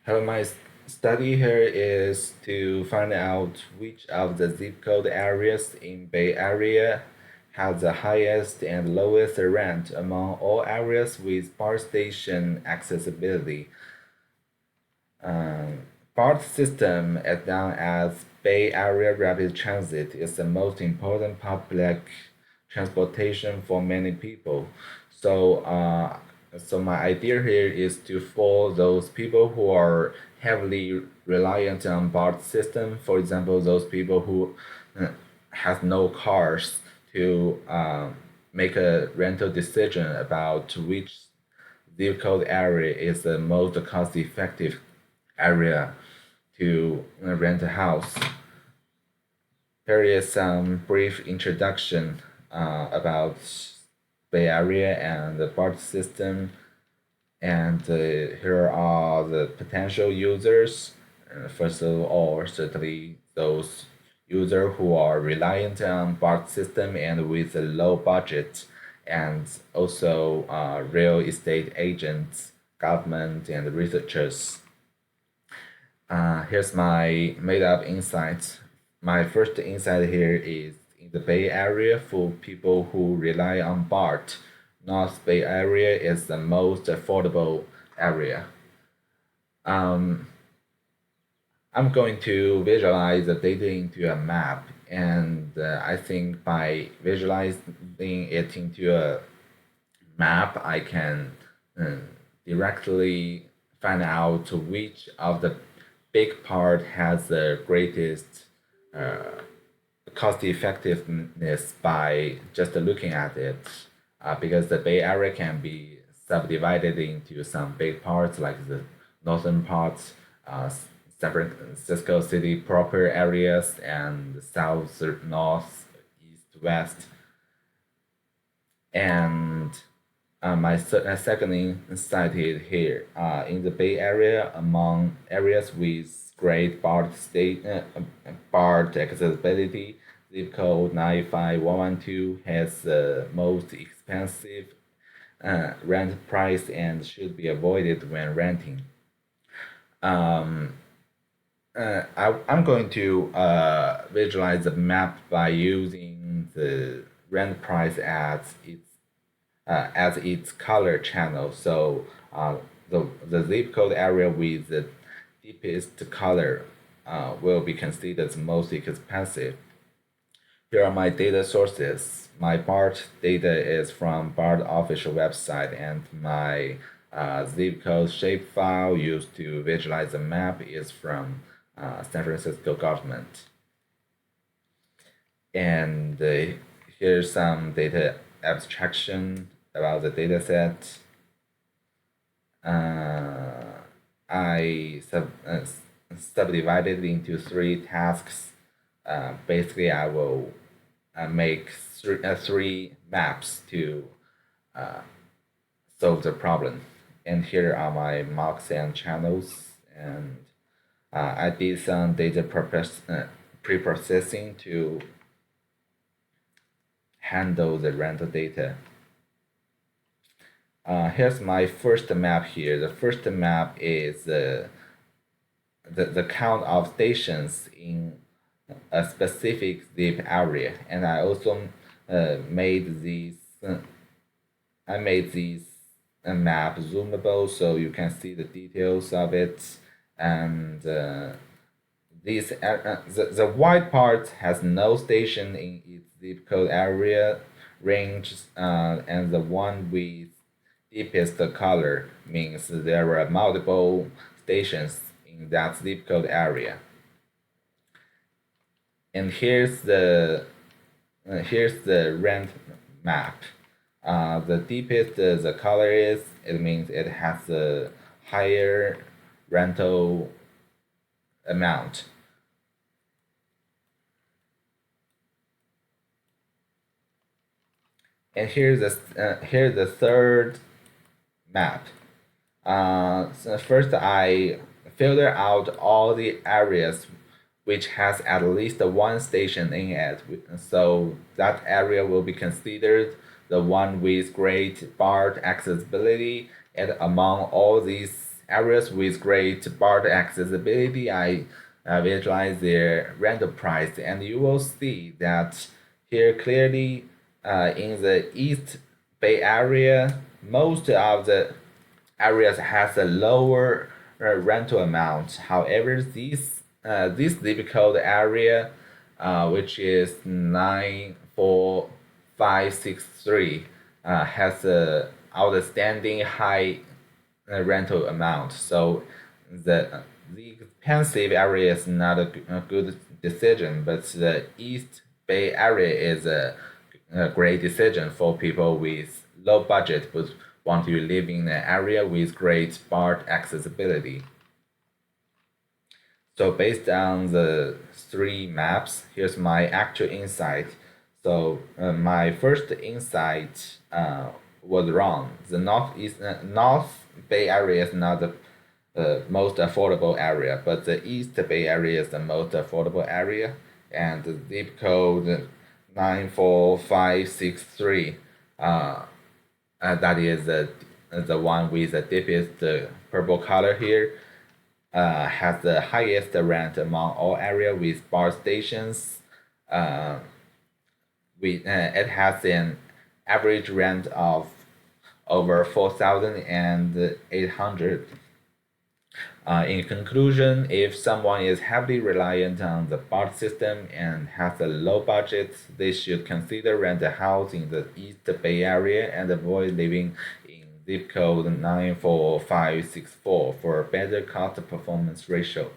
My study here is to find out which of the zip code areas in Bay Area has the highest and lowest rent among all areas with BART station accessibility. BART system, as known as Bay Area Rapid Transit, is the most important public transportation for many people. So, so my idea here is to for those people who are heavily reliant on BART system, for example, those people who have no cars to make a rental decision about which zip code area is the most cost effective area to rent a house. Here is some brief introduction about Bay Area and the BART system, and here are the potential users. First of all, certainly those users who are reliant on BART system and with a low budget, and also real estate agents, government, and researchers. Here's my made up insight. My first insight here is in the Bay Area for people who rely on BART. North Bay Area is the most affordable area. Um, I'm going to visualize the data into a map, and I think by visualizing it into a map, I can um, directly find out which of the big part has the greatest uh, cost effectiveness by just looking at it, because the Bay Area can be subdivided into some big parts like the northern parts, San Francisco City proper areas, and south, north, east, west. And my second insight is here in the Bay Area, among areas with great BART accessibility, zip code 95112 has the most expensive rent price and should be avoided when renting. Um, I'm going to visualize the map by using the rent price as its color channel. So the zip code area with the deepest color will be considered the most expensive. Here are my data sources. My BART data is from BART official website, and my zip code shapefile used to visualize the map is from San Francisco government. And here's some data abstraction about the data set. I subdivided into three tasks. Basically, I will make three maps to solve the problem. And here are my mocks and channels. And I did some data pre-processing to handle the rental data. Here's my first map here. The first map is the count of stations in a specific zip area, and I also made these. I made these map zoomable so you can see the details of it, and the white part has no station in its zip code area range, and the one with deepest color means there are multiple stations in that zip code area. And here's the rent map. The deepest the color is, it means it has a higher rental amount. And here's the third map. So first I filter out all the areas which has at least one station in it. So that area will be considered the one with great BART accessibility. And among all these areas with great BART accessibility, I visualize their rental price, and you will see that here clearly in the East Bay Area, most of the areas has a lower rental amount. However, this zip code area, which is 94563, has a outstanding high rental amount. So the expensive area is not a good decision, but the East Bay Area is a great decision for people with low budget but want to live in an area with great BART accessibility. So based on the three maps, here's my actual insight. So my first insight was wrong. The North Bay Area is not the most affordable area, but the East Bay Area is the most affordable area, and the zip code 94563. That is the one with the deepest purple color here. Has the highest rent among all area with BART stations. It has an average rent of over 4,800. In conclusion, if someone is heavily reliant on the BART system and has a low budget, they should consider rent a house in the East Bay Area and avoid living in zip code 94564 for a better cost performance ratio.